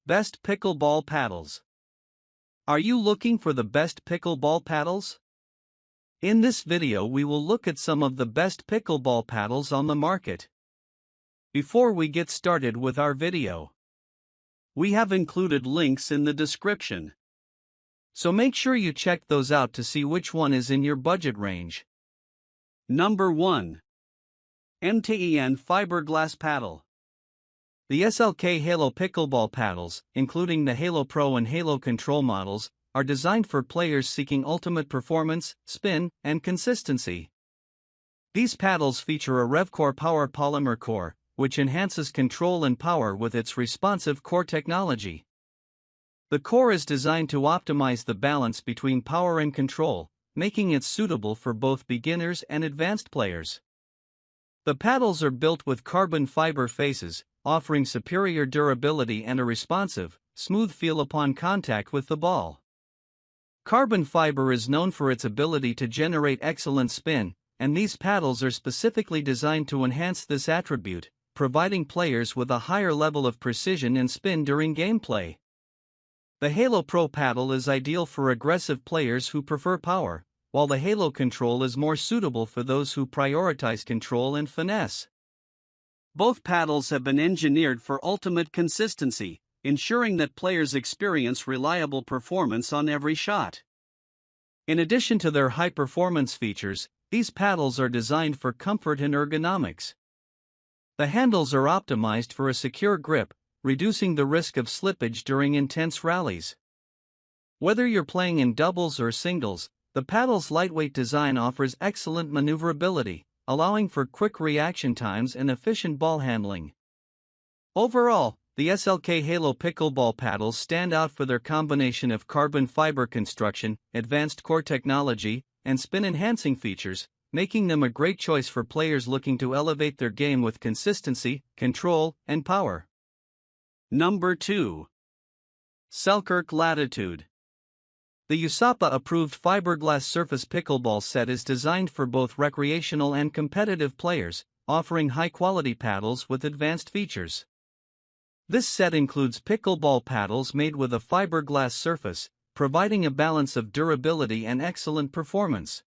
Best Pickleball Paddles. Are you looking for the best pickleball paddles? In this video we will look at some of the best pickleball paddles on the market. Before we get started with our video, we have included links in the description. So make sure you check those out to see which one is in your budget range. Number 1. MTEN Fiberglass Paddle. The SLK Halo Pickleball paddles, including the Halo Pro and Halo Control models, are designed for players seeking ultimate performance, spin, and consistency. These paddles feature a RevCore Power polymer core, which enhances control and power with its responsive core technology. The core is designed to optimize the balance between power and control, making it suitable for both beginners and advanced players. The paddles are built with carbon fiber faces, offering superior durability and a responsive, smooth feel upon contact with the ball. Carbon fiber is known for its ability to generate excellent spin, and these paddles are specifically designed to enhance this attribute, providing players with a higher level of precision and spin during gameplay. The Halo Pro paddle is ideal for aggressive players who prefer power, while the Halo Control is more suitable for those who prioritize control and finesse. Both paddles have been engineered for ultimate consistency, ensuring that players experience reliable performance on every shot. In addition to their high-performance features, these paddles are designed for comfort and ergonomics. The handles are optimized for a secure grip, reducing the risk of slippage during intense rallies. Whether you're playing in doubles or singles, the paddle's lightweight design offers excellent maneuverability, allowing for quick reaction times and efficient ball handling. Overall, the SLK Halo Pickleball paddles stand out for their combination of carbon fiber construction, advanced core technology, and spin-enhancing features, making them a great choice for players looking to elevate their game with consistency, control, and power. Number 2. Selkirk Latitude. The USAPA-approved fiberglass surface pickleball set is designed for both recreational and competitive players, offering high-quality paddles with advanced features. This set includes pickleball paddles made with a fiberglass surface, providing a balance of durability and excellent performance.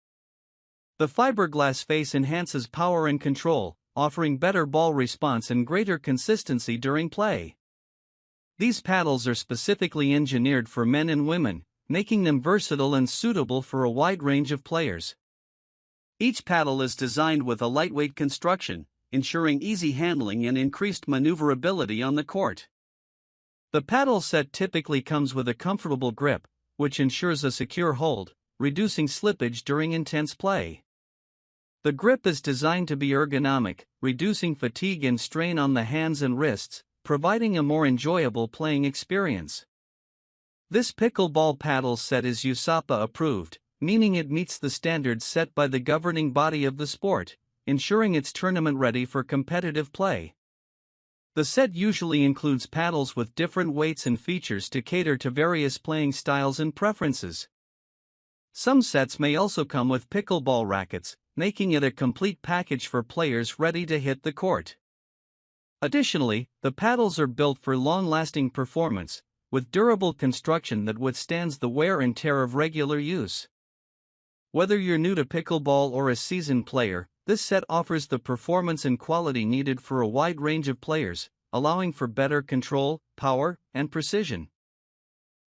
The fiberglass face enhances power and control, offering better ball response and greater consistency during play. These paddles are specifically engineered for men and women, making them versatile and suitable for a wide range of players. Each paddle is designed with a lightweight construction, ensuring easy handling and increased maneuverability on the court. The paddle set typically comes with a comfortable grip, which ensures a secure hold, reducing slippage during intense play. The grip is designed to be ergonomic, reducing fatigue and strain on the hands and wrists, providing a more enjoyable playing experience. This pickleball paddle set is USAPA approved, meaning it meets the standards set by the governing body of the sport, ensuring it's tournament ready for competitive play. The set usually includes paddles with different weights and features to cater to various playing styles and preferences. Some sets may also come with pickleball rackets, making it a complete package for players ready to hit the court. Additionally, the paddles are built for long-lasting performance, with durable construction that withstands the wear and tear of regular use. Whether you're new to pickleball or a seasoned player, this set offers the performance and quality needed for a wide range of players, allowing for better control, power, and precision.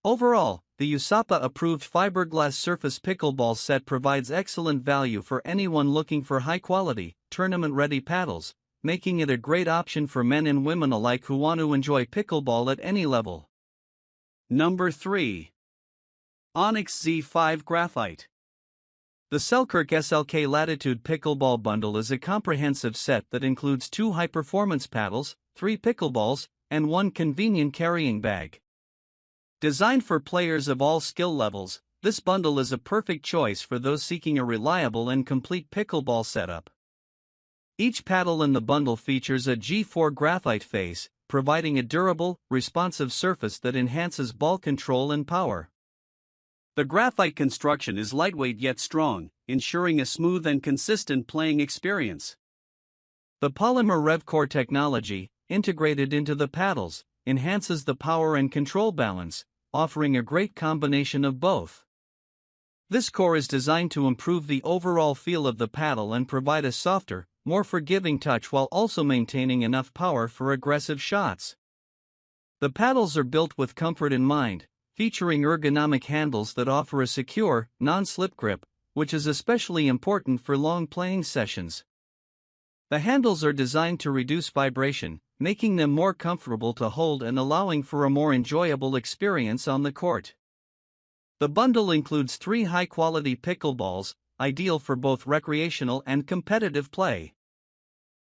Overall, the USAPA-approved fiberglass surface pickleball set provides excellent value for anyone looking for high-quality, tournament-ready paddles, making it a great option for men and women alike who want to enjoy pickleball at any level. Number 3. Onyx Z5 Graphite. The Selkirk SLK Latitude Pickleball Bundle is a comprehensive set that includes 2 high-performance paddles, 3 pickleballs, and 1 convenient carrying bag. Designed for players of all skill levels, this bundle is a perfect choice for those seeking a reliable and complete pickleball setup. Each paddle in the bundle features a G4 graphite face, providing a durable, responsive surface that enhances ball control and power. The graphite construction is lightweight yet strong, ensuring a smooth and consistent playing experience. The polymer RevCore technology, integrated into the paddles, enhances the power and control balance, offering a great combination of both. This core is designed to improve the overall feel of the paddle and provide a softer, more forgiving touch while also maintaining enough power for aggressive shots. The paddles are built with comfort in mind, featuring ergonomic handles that offer a secure, non-slip grip, which is especially important for long playing sessions. The handles are designed to reduce vibration, making them more comfortable to hold and allowing for a more enjoyable experience on the court. The bundle includes 3 high-quality pickleballs, ideal for both recreational and competitive play.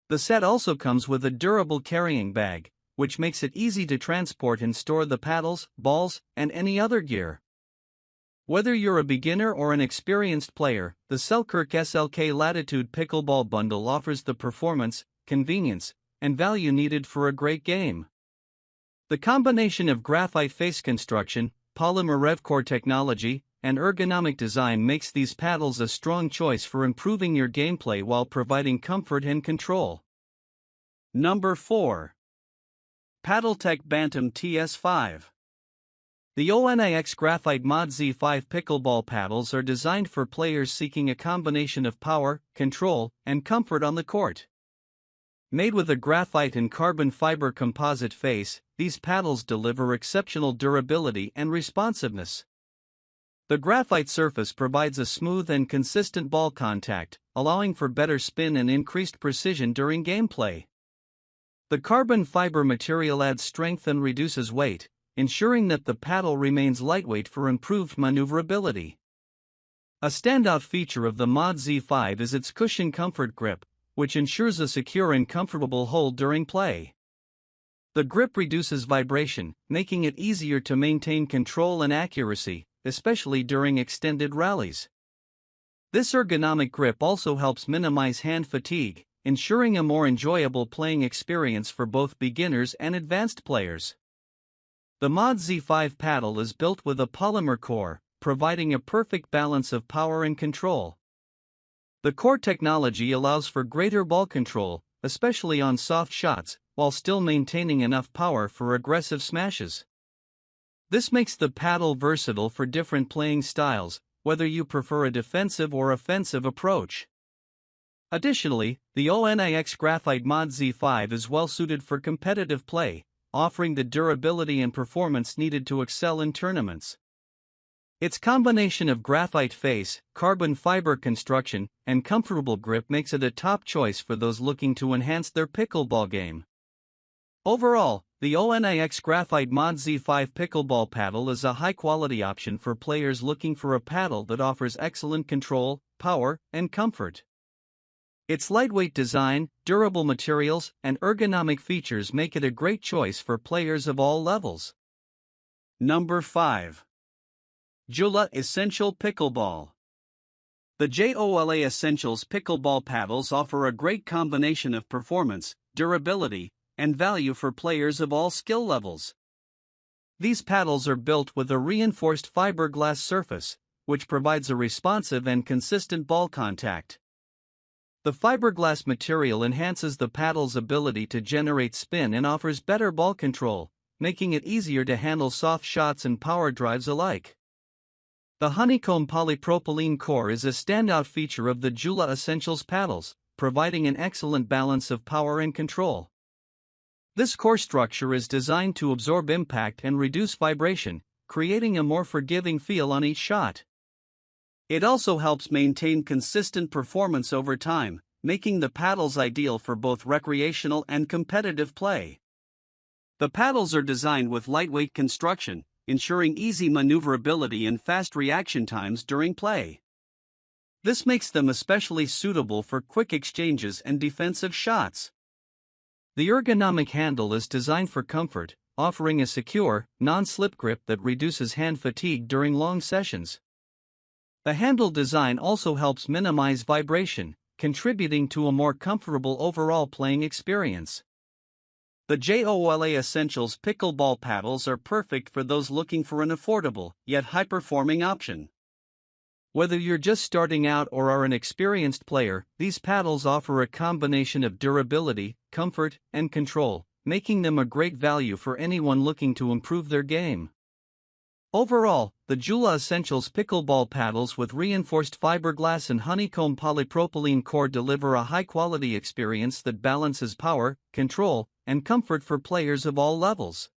The set also comes with a durable carrying bag, which makes it easy to transport and store the paddles, balls, and any other gear. Whether you're a beginner or an experienced player, the Selkirk Latitude Pickleball Bundle offers the performance, convenience, and value needed for a great game. The combination of graphite face construction, polymer RevCore technology, and ergonomic design makes these paddles a strong choice for improving your gameplay while providing comfort and control. Number 4. Paddletek Bantam TS5. The Onyx Graphite Mod Z5 Pickleball paddles are designed for players seeking a combination of power, control, and comfort on the court. Made with a graphite and carbon fiber composite face, these paddles deliver exceptional durability and responsiveness. The graphite surface provides a smooth and consistent ball contact, allowing for better spin and increased precision during gameplay. The carbon fiber material adds strength and reduces weight, ensuring that the paddle remains lightweight for improved maneuverability. A standout feature of the Mod Z5 is its cushion comfort grip, which ensures a secure and comfortable hold during play. The grip reduces vibration, making it easier to maintain control and accuracy, especially during extended rallies. This ergonomic grip also helps minimize hand fatigue, ensuring a more enjoyable playing experience for both beginners and advanced players. The Mod Z5 paddle is built with a polymer core, providing a perfect balance of power and control. The core technology allows for greater ball control, especially on soft shots, while still maintaining enough power for aggressive smashes. This makes the paddle versatile for different playing styles, whether you prefer a defensive or offensive approach. Additionally, the Onyx Graphite Mod Z5 is well suited for competitive play, offering the durability and performance needed to excel in tournaments. Its combination of graphite face, carbon fiber construction, and comfortable grip makes it a top choice for those looking to enhance their pickleball game. Overall, the Onix Graphite Mod Z5 Pickleball Paddle is a high-quality option for players looking for a paddle that offers excellent control, power, and comfort. Its lightweight design, durable materials, and ergonomic features make it a great choice for players of all levels. Number 5. Jula Essential Pickleball. The Jula Essentials Pickleball paddles offer a great combination of performance, durability, and value for players of all skill levels. These paddles are built with a reinforced fiberglass surface, which provides a responsive and consistent ball contact. The fiberglass material enhances the paddle's ability to generate spin and offers better ball control, making it easier to handle soft shots and power drives alike. The honeycomb polypropylene core is a standout feature of the Jula Essentials paddles, providing an excellent balance of power and control. This core structure is designed to absorb impact and reduce vibration, creating a more forgiving feel on each shot. It also helps maintain consistent performance over time, making the paddles ideal for both recreational and competitive play. The paddles are designed with lightweight construction, ensuring easy maneuverability and fast reaction times during play. This makes them especially suitable for quick exchanges and defensive shots. The ergonomic handle is designed for comfort, offering a secure, non-slip grip that reduces hand fatigue during long sessions. The handle design also helps minimize vibration, contributing to a more comfortable overall playing experience. The Jula Essentials Pickleball paddles are perfect for those looking for an affordable, yet high-performing option. Whether you're just starting out or are an experienced player, these paddles offer a combination of durability, comfort, and control, making them a great value for anyone looking to improve their game. Overall, the Jula Essentials pickleball paddles with reinforced fiberglass and honeycomb polypropylene core deliver a high-quality experience that balances power, control, and comfort for players of all levels.